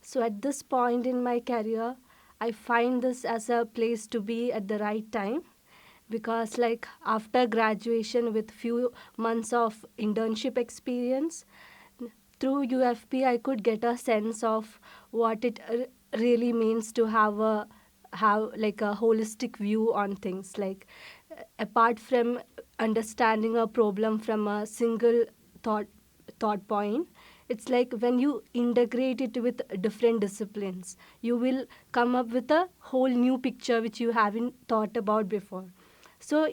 So at this point in my career, I find this as a place to be at the right time, because like after graduation with few months of internship experience through UFP, I could get a sense of what it really means to have like a holistic view on things. Like apart from understanding a problem from a single thought thought point, it's like when you integrate it with different disciplines, you will come up with a whole new picture which you haven't thought about before. So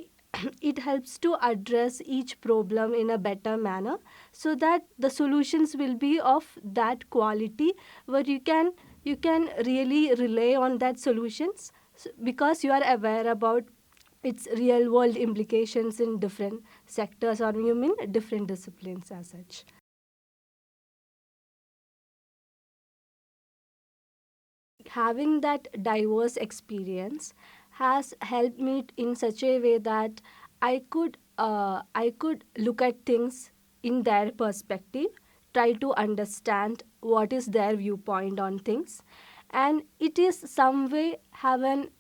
it helps to address each problem in a better manner, so that the solutions will be of that quality where you can really rely on that solutions, because you are aware about its real world implications in different sectors, or you mean different disciplines as such. Having that diverse experience has helped me in such a way that I could look at things in their perspective, try to understand what is their viewpoint on things, and it is some way have an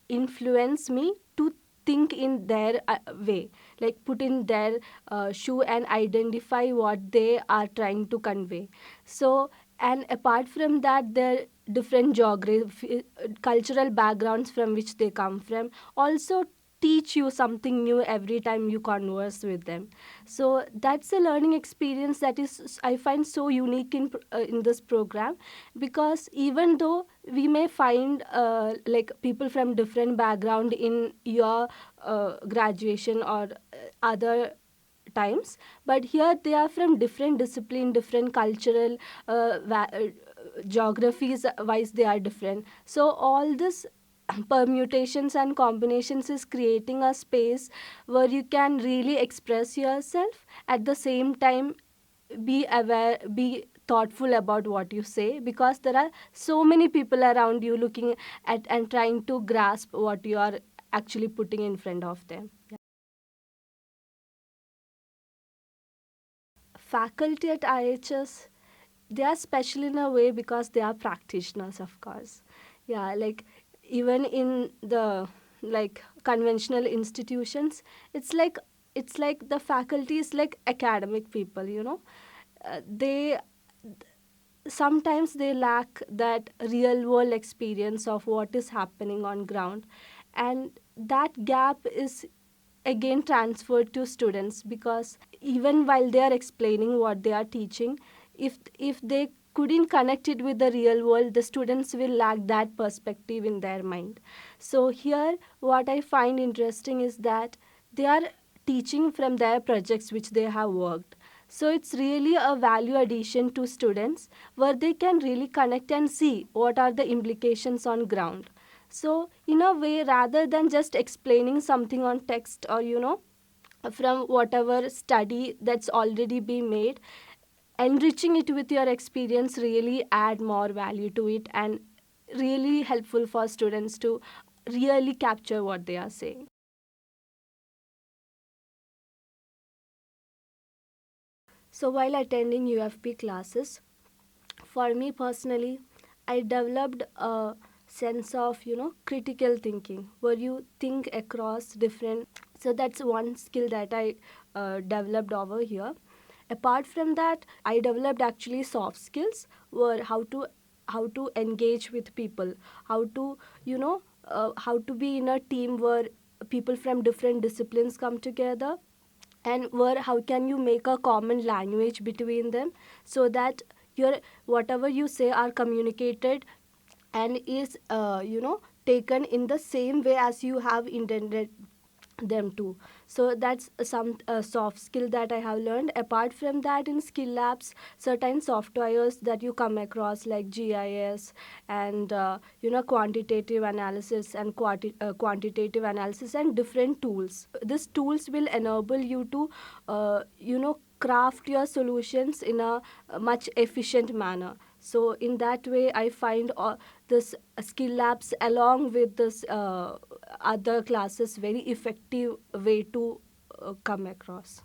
influence me to think in their way, like put in their shoe and identify what they are trying to convey. So, and apart from that, their different geography cultural backgrounds from which they come from also teach you something new every time you converse with them. So that's a learning experience that is, I find, so unique in this program, because even though we may find like people from different background in your graduation or other times, but here they are from different discipline, different cultural geographies wise they are different. So all this permutations and combinations is creating a space where you can really express yourself, at the same time be aware, be thoughtful about what you say, because there are so many people around you looking at and trying to grasp what you are actually putting in front of them. Faculty at IHS, they are special in a way because they are practitioners, of course. Yeah, like even in the like conventional institutions, it's like the faculty is like academic people, they sometimes they lack that real world experience of what is happening on ground, and that gap is again transferred to students, because even while they are explaining what they are teaching, if they couldn't connect it with the real world, the students will lack that perspective in their mind. So here what I find interesting is that they are teaching from their projects which they have worked. So it's really a value addition to students, where they can really connect and see what are the implications on ground. So in a way, rather than just explaining something on text, or from whatever study that's already been made, enriching it with your experience really add more value to it, and really helpful for students to really capture what they are saying. So while attending UFP classes, for me personally, I developed a sense of critical thinking, where you think across different. So that's one skill that I developed over here. Apart from that, I developed actually soft skills, where how to engage with people, how to how to be in a team where people from different disciplines come together, and where how can you make a common language between them, so that your whatever you say are communicated and is taken in the same way as you have intended them to. So that's some soft skill that I have learned. Apart from that, in skill labs, certain softwares that you come across like GIS and quantitative analysis and quantitative analysis and different tools. These tools will enable you to craft your solutions in a much efficient manner. So in that way, I find this skill labs along with this other classes very effective way to come across.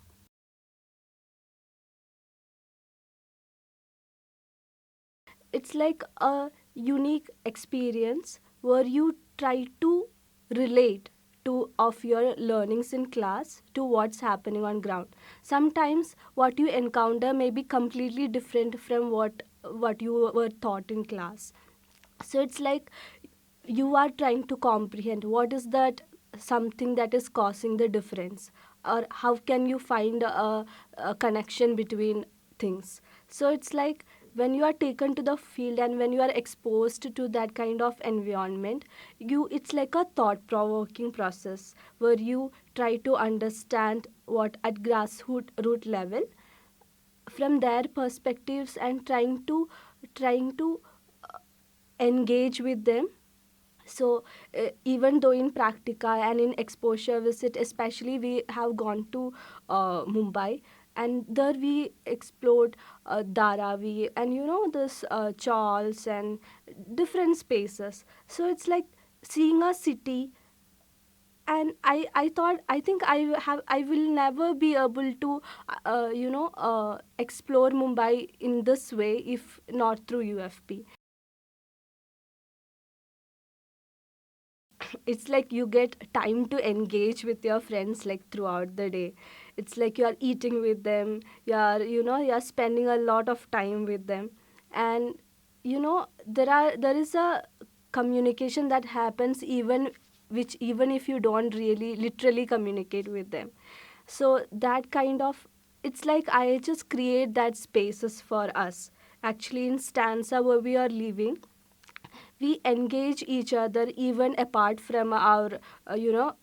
it's like a unique experience where you try to relate to of your learnings in class to what's happening on ground. Sometimes what you encounter may be completely different from what you were taught in class. So it's like you are trying to comprehend what is that something that is causing the difference, or how can you find a connection between things. So it's like when you are taken to the field and when you are exposed to that kind of environment, you it's like a thought provoking process where you try to understand what at grassroots root level from their perspectives, and trying to engage with them. So even though in practica and in exposure visit especially, we have gone to Mumbai, and there we explored Dharavi and this Charles and different spaces. So it's like seeing a city, and I thought, I think I will never be able to explore Mumbai in this way if not through UFP. It's like you get time to engage with your friends like throughout the day. It's like you are eating with them, you are spending a lot of time with them. And there is a communication that happens even if you don't really literally communicate with them. So that kind of, it's like I just create that spaces for us. Actually in stanza where we are living, we engage each other even apart from our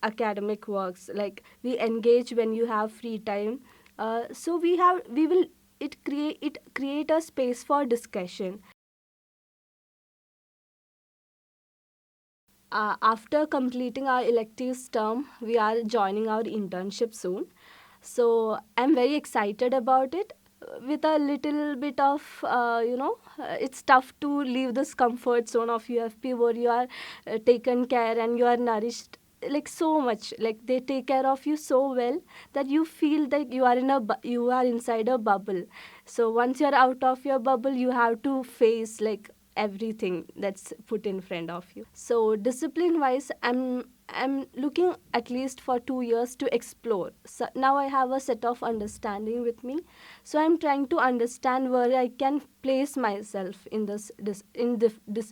academic works. Like we engage when you have free time. So we will it create a space for discussion. After completing our electives term, we are joining our internship soon. So I'm very excited about it. With a little bit of, it's tough to leave this comfort zone of UFP where you are taken care and you are nourished like so much. Like they take care of you so well that you feel that you are inside a bubble. So once you're out of your bubble, you have to face like everything that's put in front of you. So discipline wise, I'm looking at least for 2 years to explore. So now I have a set of understanding with me. So I'm trying to understand where I can place myself in this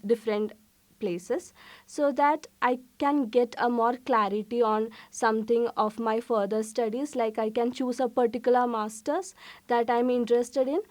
different places, so that I can get a more clarity on something of my further studies. Like I can choose a particular masters that I'm interested in,